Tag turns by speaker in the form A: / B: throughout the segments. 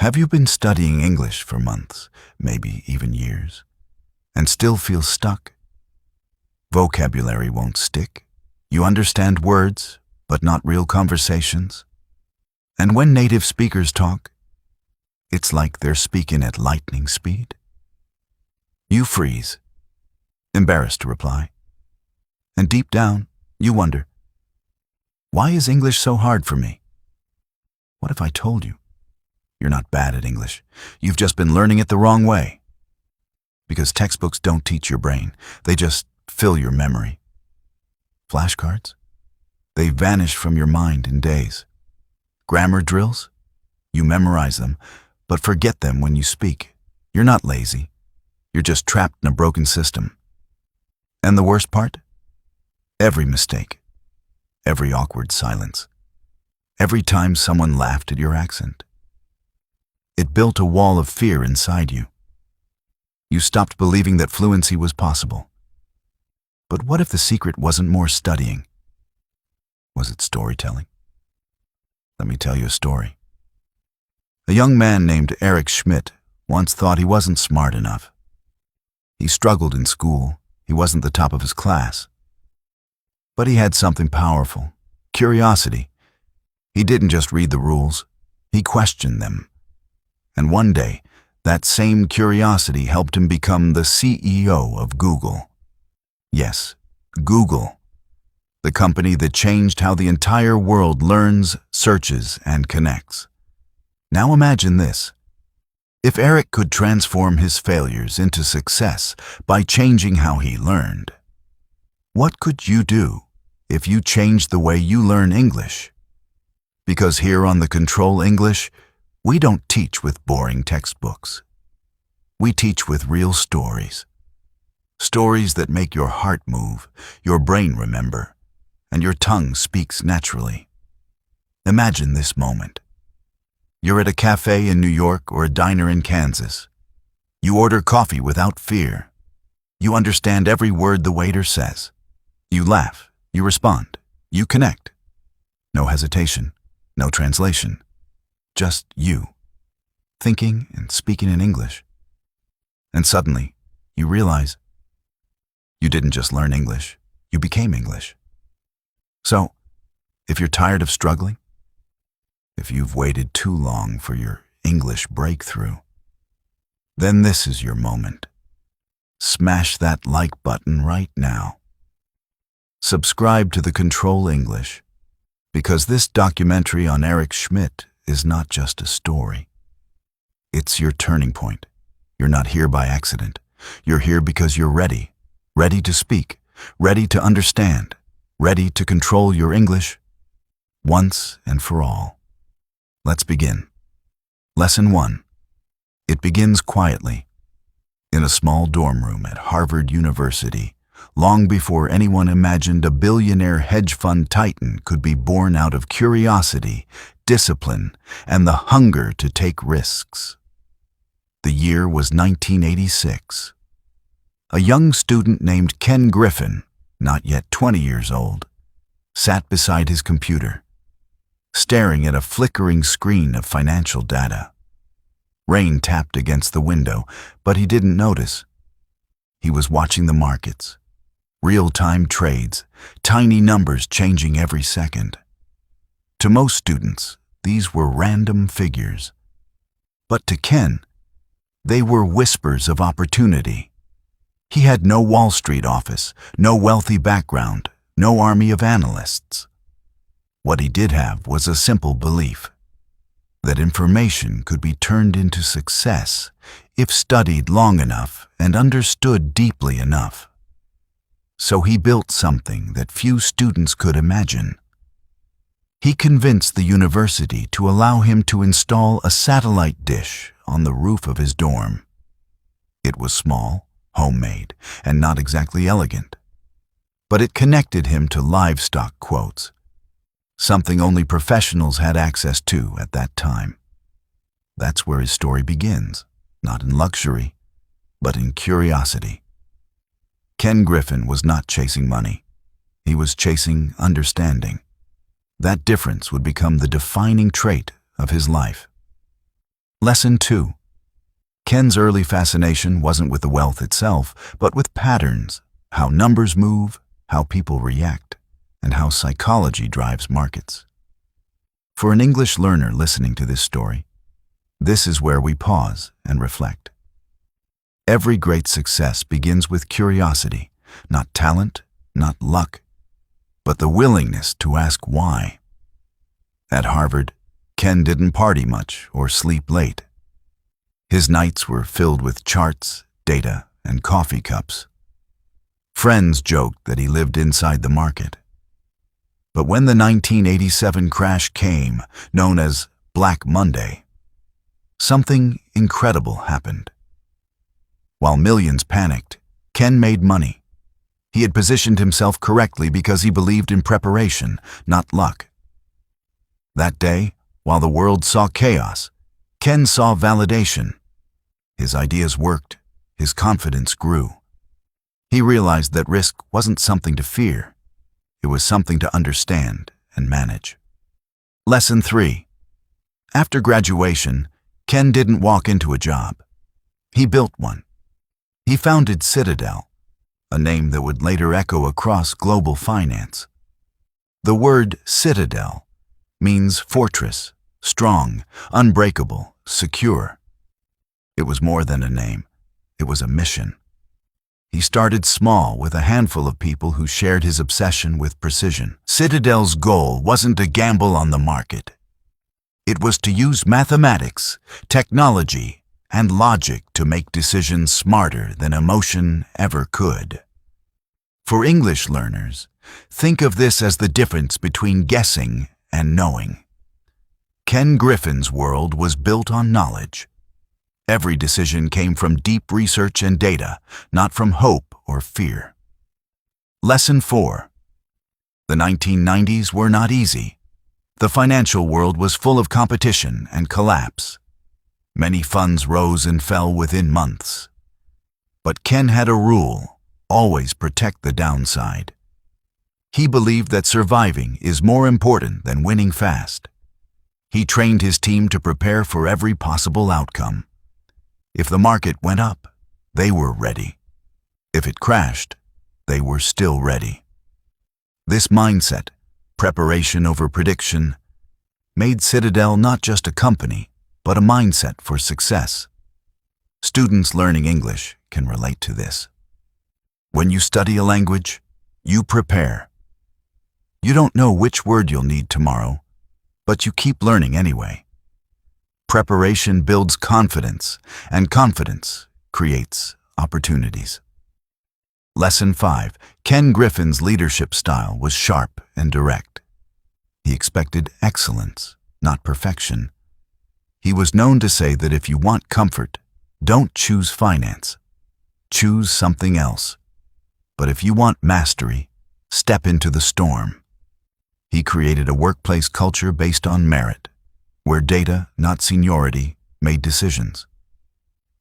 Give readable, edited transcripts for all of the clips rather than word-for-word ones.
A: Have you been studying English for months, maybe even years, and still feel stuck? Vocabulary won't stick. You understand words, but not real conversations. And when native speakers talk, it's like they're speaking at lightning speed. You freeze, embarrassed to reply. And deep down, you wonder, why is English so hard for me? What if I told you? You're not bad at English. You've just been learning it the wrong way. Because textbooks don't teach your brain. They just fill your memory. Flashcards? They vanish from your mind in days. Grammar drills? You memorize them, but forget them when you speak. You're not lazy. You're just trapped in a broken system. And the worst part? Every mistake. Every awkward silence. Every time someone laughed at your accent. It built a wall of fear inside you. You stopped believing that fluency was possible. But what if the secret wasn't more studying? Was it storytelling? Let me tell you a story. A young man named Eric Schmidt once thought he wasn't smart enough. He struggled in school. He wasn't the top of his class. But he had something powerful, curiosity. He didn't just read the rules, he questioned them. And one day, that same curiosity helped him become the CEO of Google. Yes, Google, the company that changed how the entire world learns, searches, and connects. Now imagine this. If Eric could transform his failures into success by changing how he learned, what could you do if you changed the way you learn English? Because here on the Control English, we don't teach with boring textbooks. We teach with real stories. Stories that make your heart move, your brain remember, and your tongue speaks naturally. Imagine this moment. You're at a cafe in New York or a diner in Kansas. You order coffee without fear. You understand every word the waiter says. You laugh, you respond, you connect. No hesitation, no translation. Just you, thinking and speaking in English. And suddenly, you realize you didn't just learn English, you became English. So, if you're tired of struggling, if you've waited too long for your English breakthrough, then this is your moment. Smash that like button right now. Subscribe to the Control English, because this documentary on Eric Schmidt is not just a story. It's your turning point. You're not here by accident. You're here because you're ready. Ready to speak. Ready to understand. Ready to control your English once and for all. Let's begin. Lesson 1. It begins quietly. In a small dorm room at Harvard University, long before anyone imagined a billionaire hedge fund titan could be born out of curiosity, discipline, and the hunger to take risks. The year was 1986. A young student named Ken Griffin, not yet 20 years old, sat beside his computer, staring at a flickering screen of financial data. Rain tapped against the window, but he didn't notice. He was watching the markets. Real-time trades, tiny numbers changing every second. To most students, these were random figures. But to Ken, they were whispers of opportunity. He had no Wall Street office, no wealthy background, no army of analysts. What he did have was a simple belief that information could be turned into success if studied long enough and understood deeply enough. So he built something that few students could imagine. He convinced the university to allow him to install a satellite dish on the roof of his dorm. It was small, homemade, and not exactly elegant. But it connected him to livestock quotes, something only professionals had access to at that time. That's where his story begins, not in luxury, but in curiosity. Ken Griffin was not chasing money. He was chasing understanding. That difference would become the defining trait of his life. Lesson 2. Ken's early fascination wasn't with the wealth itself, but with patterns, how numbers move, how people react, and how psychology drives markets. For an English learner listening to this story, this is where we pause and reflect. Every great success begins with curiosity, not talent, not luck, but the willingness to ask why. At Harvard, Ken didn't party much or sleep late. His nights were filled with charts, data, and coffee cups. Friends joked that he lived inside the market. But when the 1987 crash came, known as Black Monday, something incredible happened. While millions panicked, Ken made money. He had positioned himself correctly because he believed in preparation, not luck. That day, while the world saw chaos, Ken saw validation. His ideas worked. His confidence grew. He realized that risk wasn't something to fear. It was something to understand and manage. Lesson 3. After graduation, Ken didn't walk into a job. He built one. He founded Citadel, a name that would later echo across global finance. The word Citadel means fortress, strong, unbreakable, secure. It was more than a name. It was a mission. He started small with a handful of people who shared his obsession with precision. Citadel's goal wasn't to gamble on the market. It was to use mathematics, technology, and logic to make decisions smarter than emotion ever could. For English learners, think of this as the difference between guessing and knowing. Ken Griffin's world was built on knowledge. Every decision came from deep research and data, not from hope or fear. Lesson 4. The 1990s were not easy. The financial world was full of competition and collapse. Many funds rose and fell within months. But Ken had a rule: always protect the downside. He believed that surviving is more important than winning fast. He trained his team to prepare for every possible outcome. If the market went up, they were ready. If it crashed, they were still ready. This mindset, preparation over prediction, made Citadel not just a company, but a mindset for success. Students learning English can relate to this. When you study a language, you prepare. You don't know which word you'll need tomorrow, but you keep learning anyway. Preparation builds confidence, and confidence creates opportunities. Lesson 5. Ken Griffin's leadership style was sharp and direct. He expected excellence, not perfection. He was known to say that if you want comfort, don't choose finance. Choose something else. But if you want mastery, step into the storm. He created a workplace culture based on merit, where data, not seniority, made decisions.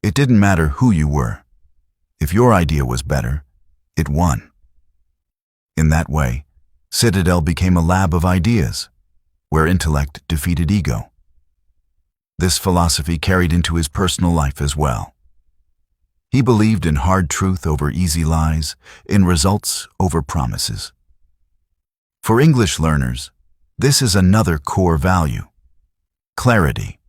A: It didn't matter who you were. If your idea was better, it won. In that way, Citadel became a lab of ideas, where intellect defeated ego. This philosophy carried into his personal life as well. He believed in hard truth over easy lies, in results over promises. For English learners, this is another core value: clarity.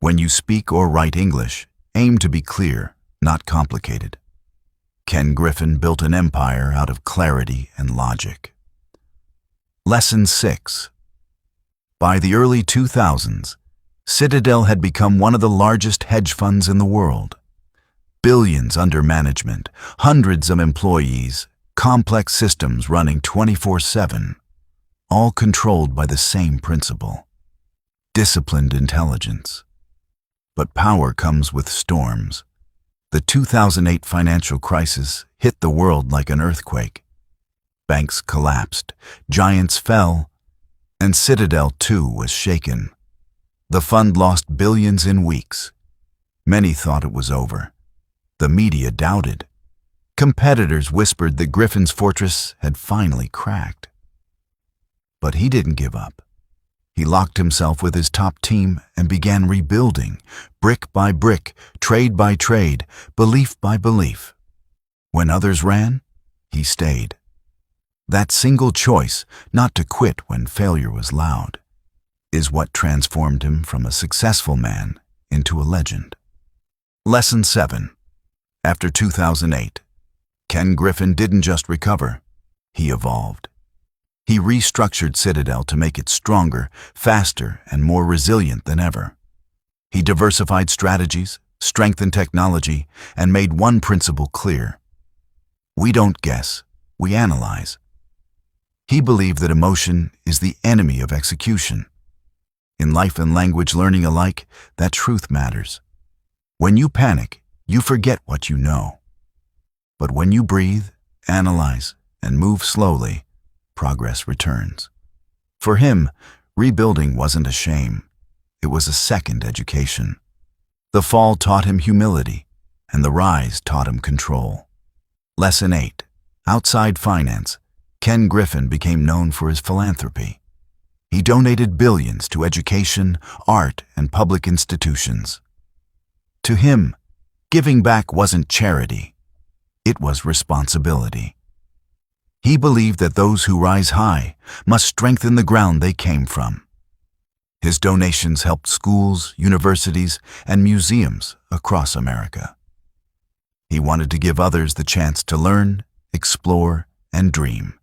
A: When you speak or write English, aim to be clear, not complicated. Ken Griffin built an empire out of clarity and logic. Lesson 6. By the early 2000s, Citadel had become one of the largest hedge funds in the world. Billions under management, hundreds of employees, complex systems running 24/7, all controlled by the same principle: disciplined intelligence. But power comes with storms. The 2008 financial crisis hit the world like an earthquake. Banks collapsed, giants fell, and Citadel too was shaken. The fund lost billions in weeks. Many thought it was over. The media doubted. Competitors whispered that Griffin's fortress had finally cracked. But he didn't give up. He locked himself with his top team and began rebuilding, brick by brick, trade by trade, belief by belief. When others ran, he stayed. That single choice, not to quit when failure was loud, is what transformed him from a successful man into a legend. Lesson 7. After 2008, Ken Griffin didn't just recover, he evolved. He restructured Citadel to make it stronger, faster, and more resilient than ever. He diversified strategies, strengthened technology, and made one principle clear. We don't guess, we analyze. He believed that emotion is the enemy of execution. In life and language learning alike, that truth matters. When you panic, you forget what you know. But when you breathe, analyze, and move slowly, progress returns. For him, rebuilding wasn't a shame. It was a second education. The fall taught him humility, and the rise taught him control. Lesson 8. Outside finance, Ken Griffin became known for his philanthropy. He donated billions to education, art, and public institutions. To him, giving back wasn't charity. It was responsibility. He believed that those who rise high must strengthen the ground they came from. His donations helped schools, universities, and museums across America. He wanted to give others the chance to learn, explore, and dream,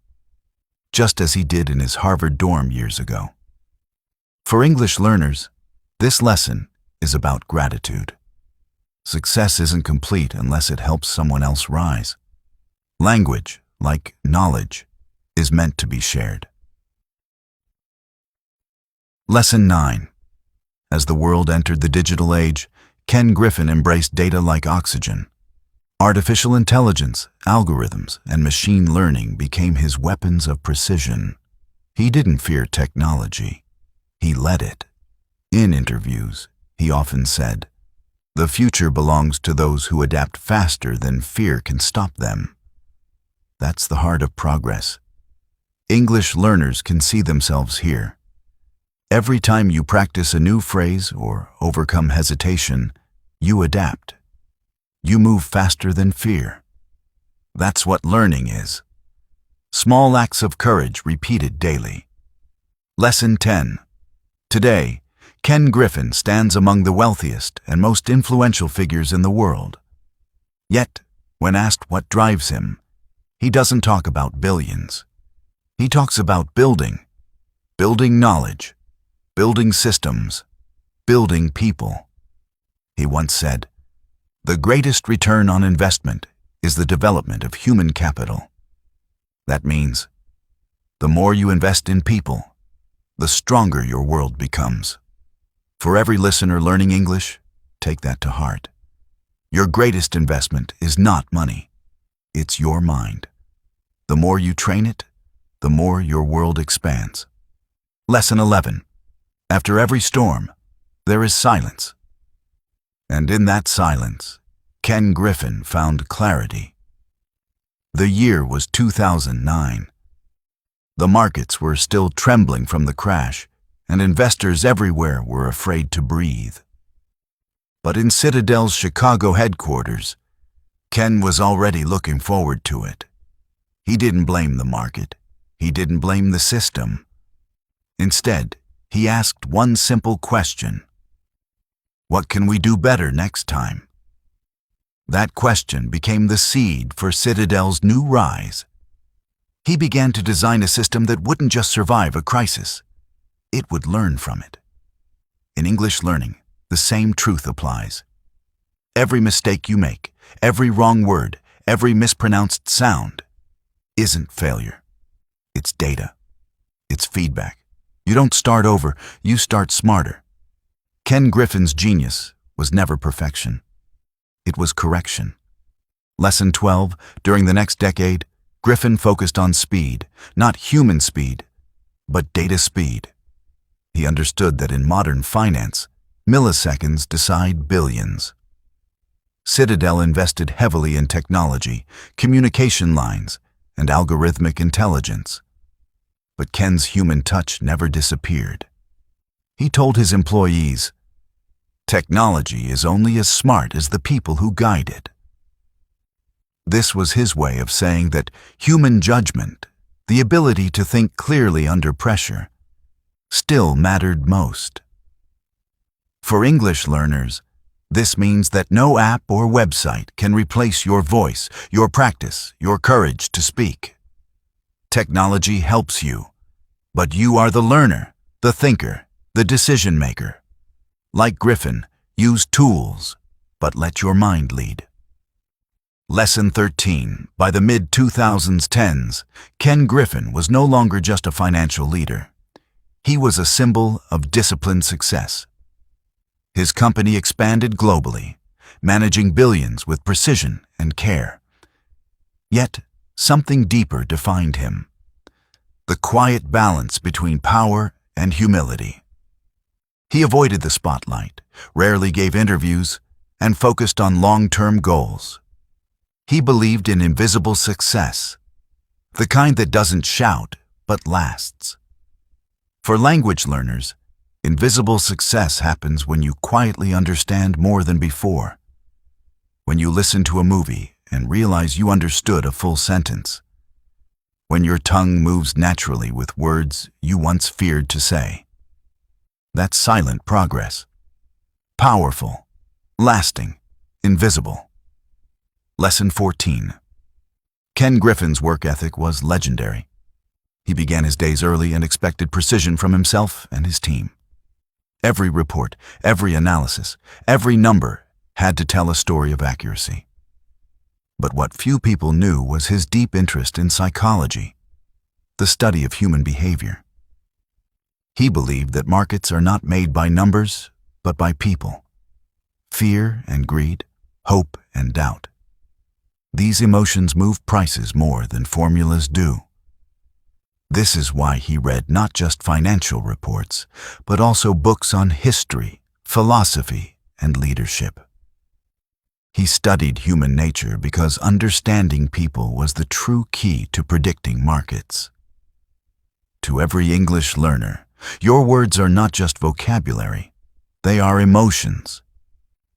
A: just as he did in his Harvard dorm years ago. For English learners, this lesson is about gratitude. Success isn't complete unless it helps someone else rise. Language, like knowledge, is meant to be shared. Lesson 9. As the world entered the digital age, Ken Griffin embraced data like oxygen. Artificial intelligence, algorithms, and machine learning became his weapons of precision. He didn't fear technology. He led it. In interviews, he often said, "The future belongs to those who adapt faster than fear can stop them." That's the heart of progress. English learners can see themselves here. Every time you practice a new phrase or overcome hesitation, you adapt. You move faster than fear. That's what learning is. Small acts of courage repeated daily. Lesson 10. Today, Ken Griffin stands among the wealthiest and most influential figures in the world. Yet, when asked what drives him, he doesn't talk about billions. He talks about building knowledge, building systems, building people. He once said, "The greatest return on investment is the development of human capital." That means, the more you invest in people, the stronger your world becomes. For every listener learning English, take that to heart. Your greatest investment is not money. It's your mind. The more you train it, the more your world expands. Lesson 11. After every storm, there is silence. And in that silence, Ken Griffin found clarity. The year was 2009. The markets were still trembling from the crash, and investors everywhere were afraid to breathe. But in Citadel's Chicago headquarters, Ken was already looking forward to it. He didn't blame the market. He didn't blame the system. Instead, he asked one simple question: what can we do better next time? That question became the seed for Citadel's new rise. He began to design a system that wouldn't just survive a crisis. It would learn from it. In English learning, the same truth applies. Every mistake you make, every wrong word, every mispronounced sound isn't failure. It's data. It's feedback. You don't start over, you start smarter. Ken Griffin's genius was never perfection. It was correction. Lesson 12. During the next decade, Griffin focused on speed, not human speed, but data speed. He understood that in modern finance, milliseconds decide billions. Citadel invested heavily in technology, communication lines, and algorithmic intelligence. But Ken's human touch never disappeared. He told his employees, "Technology is only as smart as the people who guide it." This was his way of saying that human judgment, the ability to think clearly under pressure, still mattered most. For English learners, this means that no app or website can replace your voice, your practice, your courage to speak. Technology helps you, but you are the learner, the thinker, the decision maker. Like Griffin, use tools, but let your mind lead. Lesson 13. By the mid-2010s, Ken Griffin was no longer just a financial leader. He was a symbol of disciplined success. His company expanded globally, managing billions with precision and care. Yet, something deeper defined him: the quiet balance between power and humility. He avoided the spotlight, rarely gave interviews, and focused on long-term goals. He believed in invisible success, the kind that doesn't shout but lasts. For language learners, invisible success happens when you quietly understand more than before. When you listen to a movie and realize you understood a full sentence. When your tongue moves naturally with words you once feared to say. That's silent progress. Powerful, lasting, invisible. Lesson 14. Ken Griffin's work ethic was legendary. He began his days early and expected precision from himself and his team. Every report, every analysis, every number had to tell a story of accuracy. But what few people knew was his deep interest in psychology, the study of human behavior. He believed that markets are not made by numbers, but by people. Fear and greed, hope and doubt. These emotions move prices more than formulas do. This is why he read not just financial reports, but also books on history, philosophy, and leadership. He studied human nature because understanding people was the true key to predicting markets. To every English learner, your words are not just vocabulary, they are emotions.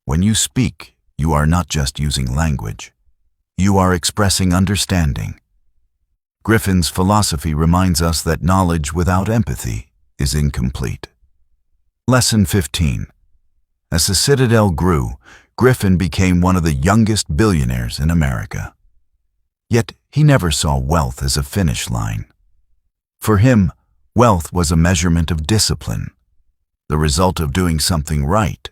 A: When you speak, you are not just using language. You are expressing understanding. Griffin's philosophy reminds us that knowledge without empathy is incomplete. Lesson 15. As the Citadel grew, Griffin became one of the youngest billionaires in America. Yet he never saw wealth as a finish line. For him, wealth was a measurement of discipline, the result of doing something right,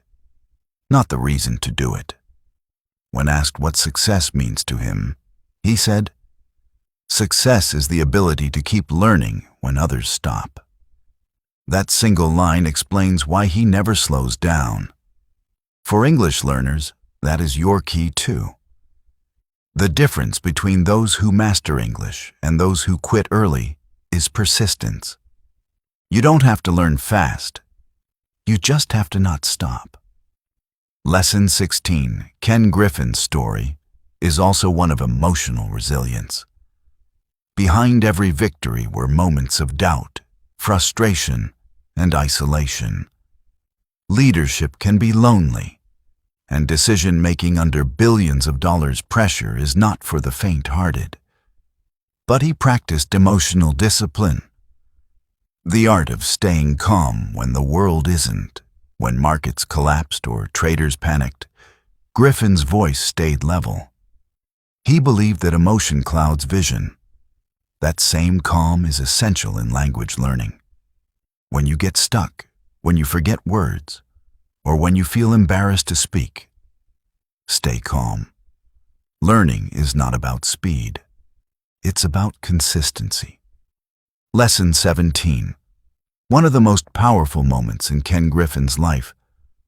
A: not the reason to do it. When asked what success means to him, he said, "Success is the ability to keep learning when others stop." That single line explains why he never slows down. For English learners, that is your key too. The difference between those who master English and those who quit early is persistence. You don't have to learn fast. You just have to not stop. Lesson 16. Ken Griffin's story is also one of emotional resilience. Behind every victory were moments of doubt, frustration, and isolation. Leadership can be lonely, and decision-making under billions of dollars pressure is not for the faint-hearted. But he practiced emotional discipline, the art of staying calm when the world isn't. When markets collapsed or traders panicked, Griffin's voice stayed level. He believed that emotion clouds vision. That same calm is essential in language learning. When you get stuck, when you forget words, or when you feel embarrassed to speak, stay calm. Learning is not about speed. It's about consistency. Lesson 17. One of the most powerful moments in Ken Griffin's life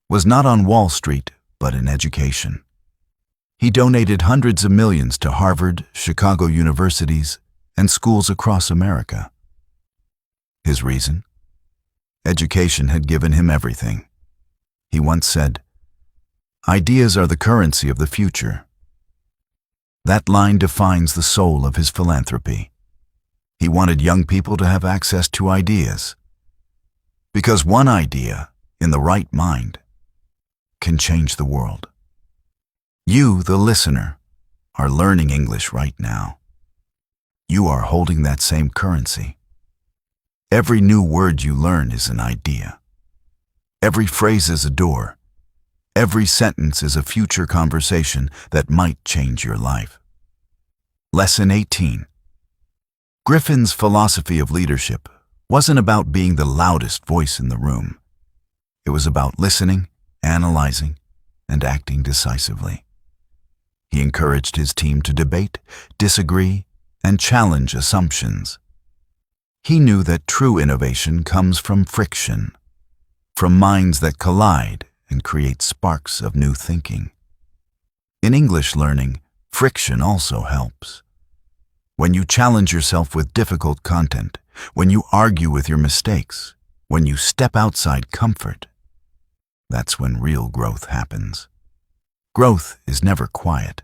A: was not on Wall Street, but in education. He donated hundreds of millions to Harvard, Chicago universities, and schools across America. His reason? Education had given him everything. He once said, "Ideas are the currency of the future." That line defines the soul of his philanthropy. He wanted young people to have access to ideas. Because one idea, in the right mind, can change the world. You, the listener, are learning English right now. You are holding that same currency. Every new word you learn is an idea. Every phrase is a door. Every sentence is a future conversation that might change your life. Lesson 18. Griffin's philosophy of leadership wasn't about being the loudest voice in the room. It was about listening, analyzing, and acting decisively. He encouraged his team to debate, disagree, and challenge assumptions. He knew that true innovation comes from friction, from minds that collide and create sparks of new thinking. In English learning, friction also helps. When you challenge yourself with difficult content, when you argue with your mistakes, when you step outside comfort, that's when real growth happens. Growth is never quiet.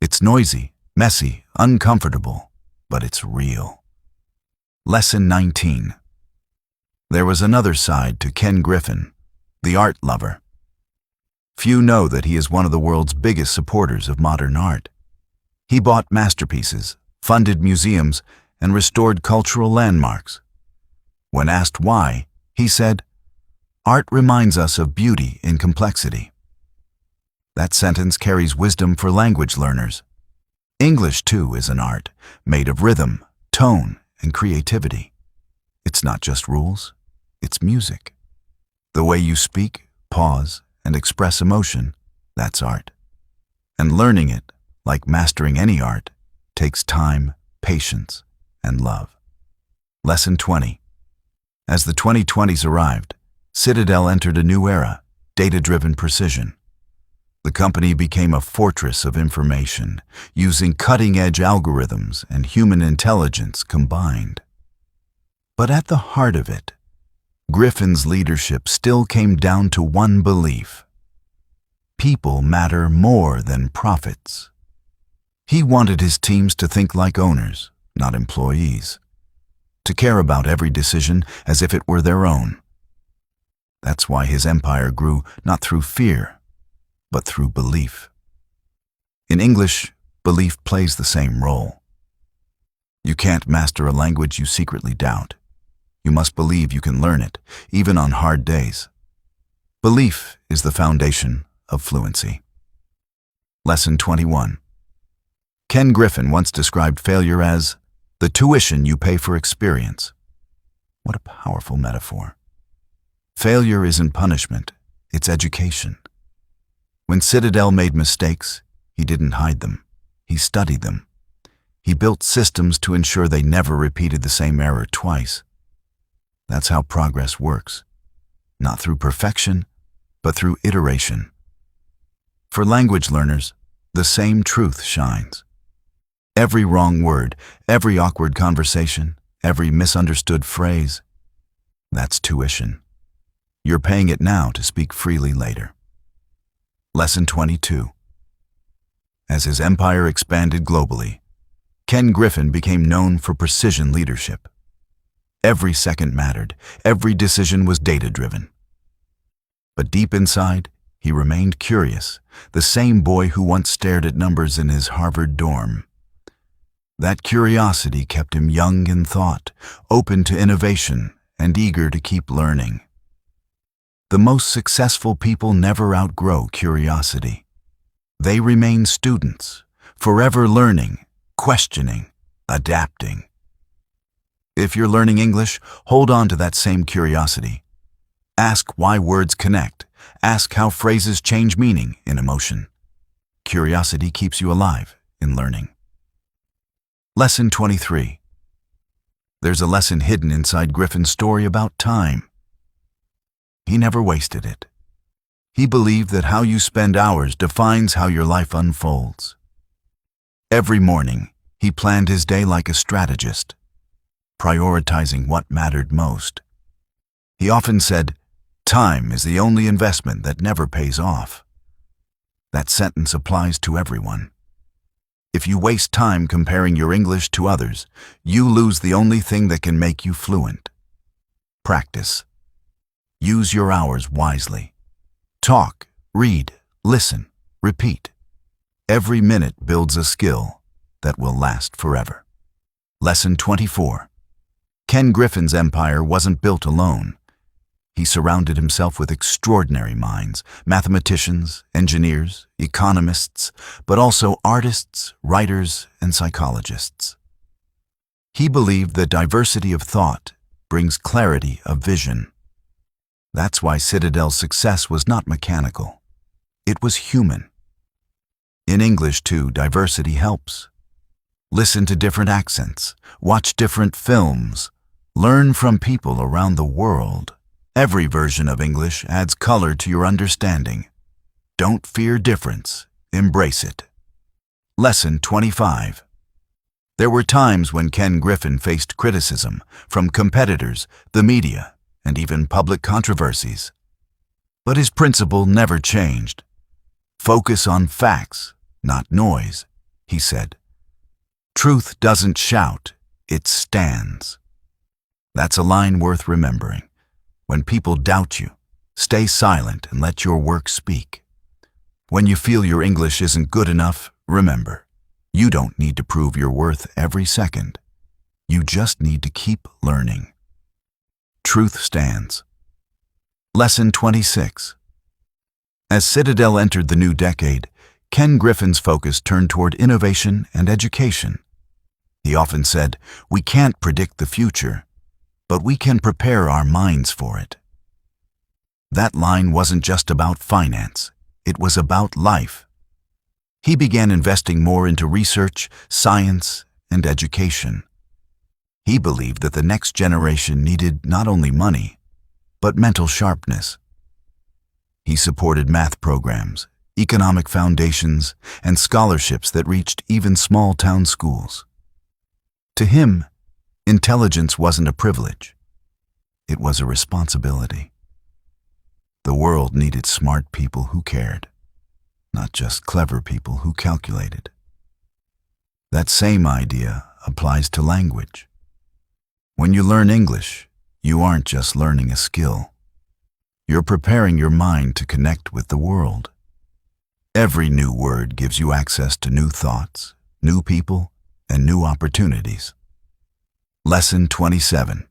A: It's noisy, messy, uncomfortable, but it's real. Lesson 19. There was another side to Ken Griffin, the art lover. Few know that he is one of the world's biggest supporters of modern art. He bought masterpieces, funded museums, and restored cultural landmarks. When asked why, he said, "Art reminds us of beauty in complexity." That sentence carries wisdom for language learners. English, too, is an art, made of rhythm, tone, and creativity. It's not just rules, it's music. The way you speak, pause, and express emotion, that's art. And learning it, like mastering any art, takes time, patience, and love. Lesson 20. As the 2020s arrived, Citadel entered a new era, data-driven precision. The company became a fortress of information, using cutting-edge algorithms and human intelligence combined. But at the heart of it, Griffin's leadership still came down to one belief: people matter more than profits. He wanted his teams to think like owners, not employees, to care about every decision as if it were their own. That's why his empire grew not through fear, but through belief. In English, belief plays the same role. You can't master a language you secretly doubt. You must believe you can learn it, even on hard days. Belief is the foundation of fluency. Lesson 21. Ken Griffin once described failure as the tuition you pay for experience. What a powerful metaphor. Failure isn't punishment, it's education. When Citadel made mistakes, he didn't hide them. He studied them. He built systems to ensure they never repeated the same error twice. That's how progress works. Not through perfection, but through iteration. For language learners, the same truth shines. Every wrong word, every awkward conversation, every misunderstood phrase, that's tuition. You're paying it now to speak freely later. Lesson 22. As his empire expanded globally, Ken Griffin became known for precision leadership. Every second mattered, every decision was data-driven. But deep inside, he remained curious, the same boy who once stared at numbers in his Harvard dorm. That curiosity kept him young in thought, open to innovation, and eager to keep learning. The most successful people never outgrow curiosity. They remain students, forever learning, questioning, adapting. If you're learning English, hold on to that same curiosity. Ask why words connect. Ask how phrases change meaning in emotion. Curiosity keeps you alive in learning. Lesson 23. There's a lesson hidden inside Griffin's story about time. He never wasted it. He believed that how you spend hours defines how your life unfolds. Every morning, he planned his day like a strategist, prioritizing what mattered most. He often said, "Time is the only investment that never pays off." That sentence applies to everyone. If you waste time comparing your English to others, you lose the only thing that can make you fluent: practice. Use your hours wisely. Talk, read, listen, repeat. Every minute builds a skill that will last forever. Lesson 24. Ken Griffin's empire wasn't built alone. He surrounded himself with extraordinary minds, mathematicians, engineers, economists, but also artists, writers, and psychologists. He believed that diversity of thought brings clarity of vision. That's why Citadel's success was not mechanical. It was human. In English, too, diversity helps. Listen to different accents, watch different films, learn from people around the world. Every version of English adds color to your understanding. Don't fear difference, embrace it. Lesson 25. There were times when Ken Griffin faced criticism from competitors, the media, and even public controversies. But his principle never changed. Focus on facts, not noise, he said. Truth doesn't shout, it stands. That's a line worth remembering. When people doubt you, stay silent and let your work speak. When you feel your English isn't good enough, remember, you don't need to prove your worth every second. You just need to keep learning. Truth stands. Lesson 26. As Citadel entered the new decade, Ken Griffin's focus turned toward innovation and education. He often said, "We can't predict the future, but we can prepare our minds for it." That line wasn't just about finance, it was about life. He began investing more into research, science, and education. He believed that the next generation needed not only money, but mental sharpness. He supported math programs, economic foundations, and scholarships that reached even small-town schools. To him, intelligence wasn't a privilege. It was a responsibility. The world needed smart people who cared, not just clever people who calculated. That same idea applies to language. When you learn English, you aren't just learning a skill. You're preparing your mind to connect with the world. Every new word gives you access to new thoughts, new people, and new opportunities. Lesson 27.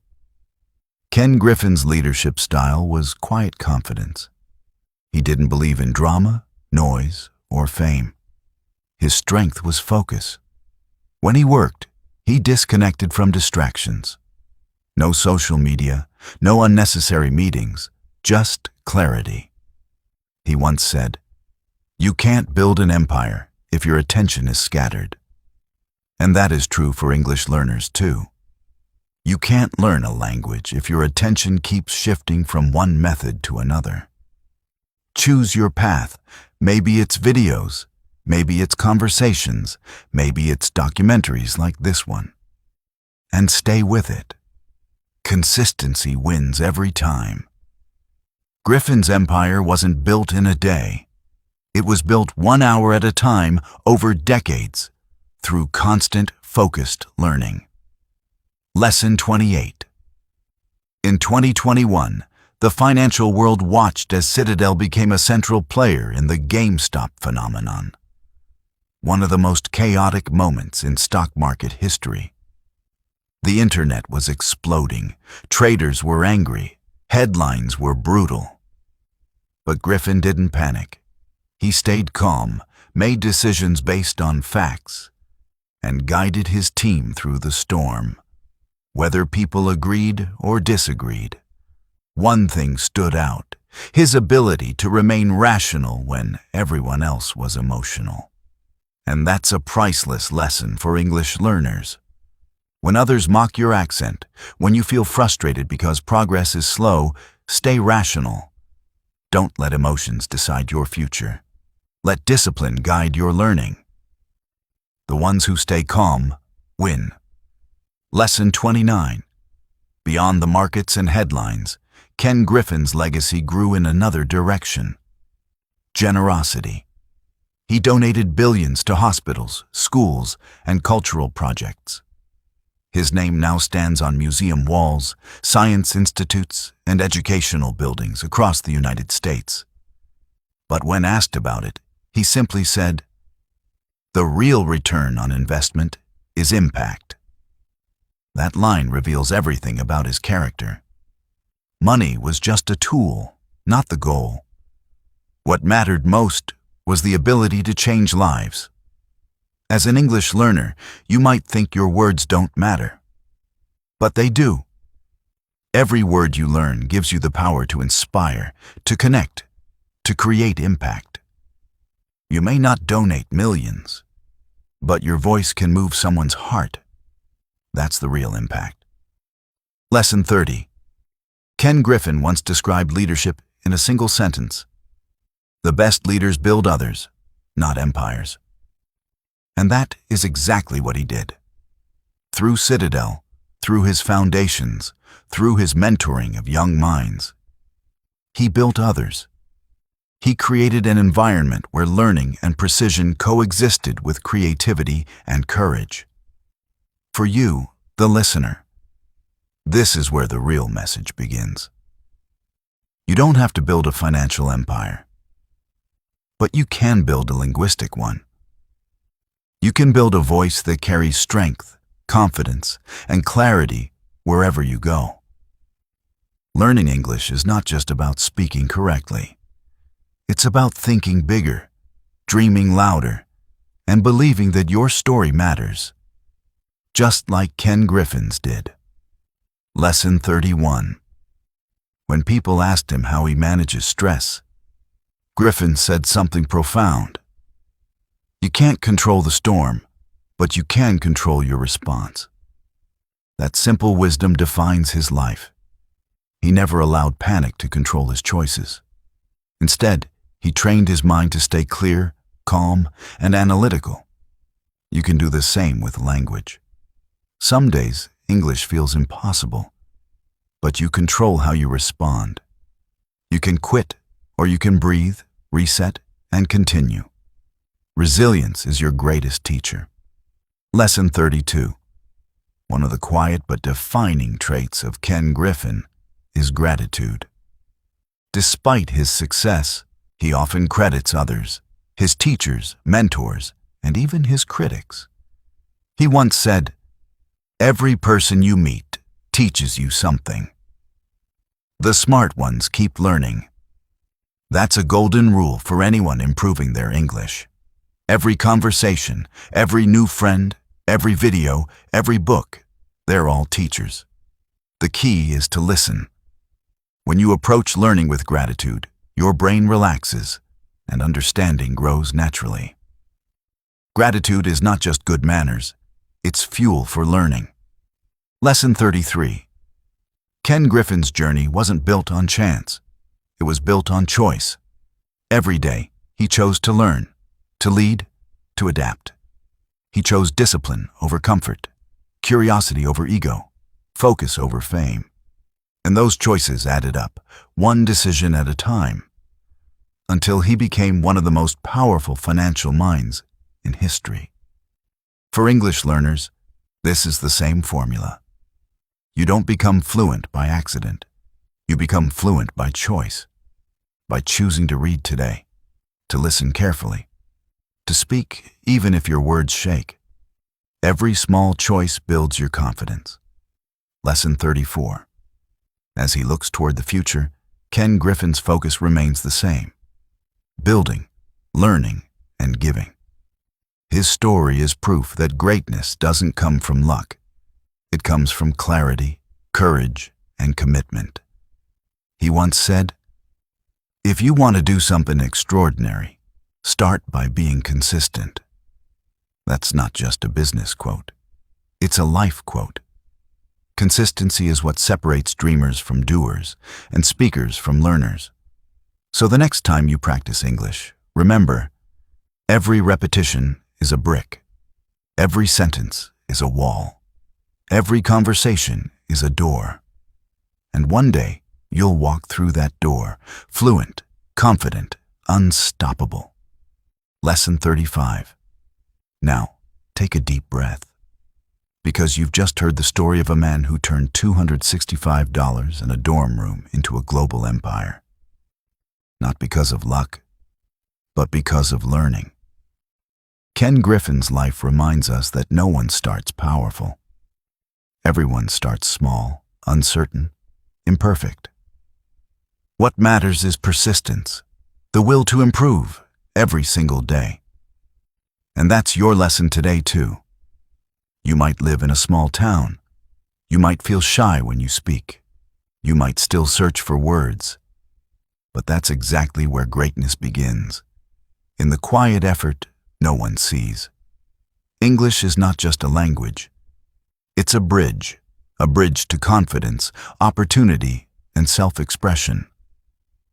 A: Ken Griffin's leadership style was quiet confidence. He didn't believe in drama, noise, or fame. His strength was focus. When he worked, he disconnected from distractions. No social media, no unnecessary meetings, just clarity. He once said, "You can't build an empire if your attention is scattered." And that is true for English learners too. You can't learn a language if your attention keeps shifting from one method to another. Choose your path. Maybe it's videos, maybe it's conversations, maybe it's documentaries like this one. And stay with it. Consistency wins every time. Griffin's empire wasn't built in a day. It was built 1 hour at a time over decades through constant, focused learning. Lesson 28. In 2021, the financial world watched as Citadel became a central player in the GameStop phenomenon. One of the most chaotic moments in stock market history. The internet was exploding, traders were angry, headlines were brutal. But Griffin didn't panic. He stayed calm, made decisions based on facts, and guided his team through the storm. Whether people agreed or disagreed, one thing stood out: his ability to remain rational when everyone else was emotional. And that's a priceless lesson for English learners. When others mock your accent, when you feel frustrated because progress is slow, stay rational. Don't let emotions decide your future. Let discipline guide your learning. The ones who stay calm win. Lesson 29. Beyond the markets and headlines, Ken Griffin's legacy grew in another direction. Generosity. He donated billions to hospitals, schools, and cultural projects. His name now stands on museum walls, science institutes, and educational buildings across the United States. But when asked about it, he simply said, "The real return on investment is impact." That line reveals everything about his character. Money was just a tool, not the goal. What mattered most was the ability to change lives. As an English learner, you might think your words don't matter. But they do. Every word you learn gives you the power to inspire, to connect, to create impact. You may not donate millions, but your voice can move someone's heart. That's the real impact. Lesson 30. Ken Griffin once described leadership in a single sentence. The best leaders build others, not empires. And that is exactly what he did. Through Citadel, through his foundations, through his mentoring of young minds, he built others. He created an environment where learning and precision coexisted with creativity and courage. For you, the listener, this is where the real message begins. You don't have to build a financial empire, but you can build a linguistic one. You can build a voice that carries strength, confidence, and clarity wherever you go. Learning English is not just about speaking correctly. It's about thinking bigger, dreaming louder, and believing that your story matters, just like Ken Griffin's did. Lesson 31. When people asked him how he manages stress, Griffin said something profound. You can't control the storm, but you can control your response. That simple wisdom defines his life. He never allowed panic to control his choices. Instead, he trained his mind to stay clear, calm, and analytical. You can do the same with language. Some days, English feels impossible, but you control how you respond. You can quit, or you can breathe, reset, and continue. Resilience is your greatest teacher. Lesson 32. One of the quiet but defining traits of Ken Griffin is gratitude. Despite his success, he often credits others, his teachers, mentors, and even his critics. He once said, "Every person you meet teaches you something. The smart ones keep learning." That's a golden rule for anyone improving their English. Every conversation, every new friend, every video, every book, they're all teachers. The key is to listen. When you approach learning with gratitude, your brain relaxes and understanding grows naturally. Gratitude is not just good manners, it's fuel for learning. Lesson 33. Ken Griffin's journey wasn't built on chance. It was built on choice. Every day, he chose to learn, to lead, to adapt. He chose discipline over comfort, curiosity over ego, focus over fame. And those choices added up, one decision at a time, until he became one of the most powerful financial minds in history. For English learners, this is the same formula. You don't become fluent by accident. You become fluent by choice, by choosing to read today, to listen carefully, to speak even if your words shake. Every small choice builds your confidence. Lesson 34. As he looks toward the future, Ken Griffin's focus remains the same: building, learning, and giving. His story is proof that greatness doesn't come from luck. It comes from clarity, courage, and commitment. He once said, "If you want to do something extraordinary, start by being consistent." That's not just a business quote. It's a life quote. Consistency is what separates dreamers from doers and speakers from learners. So the next time you practice English, remember, every repetition is a brick. Every sentence is a wall. Every conversation is a door. And one day, you'll walk through that door, fluent, confident, unstoppable. Lesson 35. Now, take a deep breath. Because you've just heard the story of a man who turned $265 in a dorm room into a global empire. Not because of luck, but because of learning. Ken Griffin's life reminds us that no one starts powerful. Everyone starts small, uncertain, imperfect. What matters is persistence, the will to improve every single day. And that's your lesson today, too. You might live in a small town. You might feel shy when you speak. You might still search for words. But that's exactly where greatness begins. In the quiet effort no one sees. English is not just a language. It's a bridge to confidence, opportunity, and self-expression.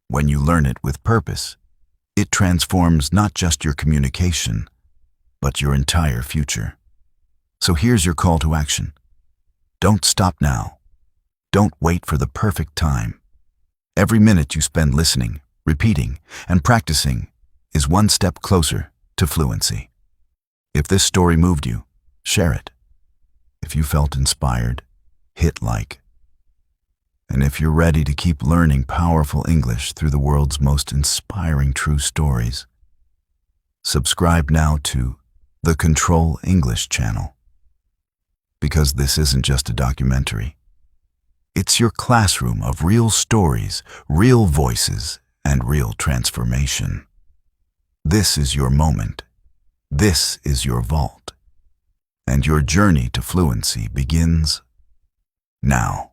A: When you learn it with purpose, it transforms not just your communication, but your entire future. So here's your call to action. Don't stop now. Don't wait for the perfect time. Every minute you spend listening, repeating, and practicing is one step closer to fluency. If this story moved you, share it. If you felt inspired, hit like. And if you're ready to keep learning powerful English through the world's most inspiring true stories, subscribe now to the Control English channel. Because this isn't just a documentary. It's your classroom of real stories, real voices, and real transformation. This is your moment. This is your vault. And your journey to fluency begins now.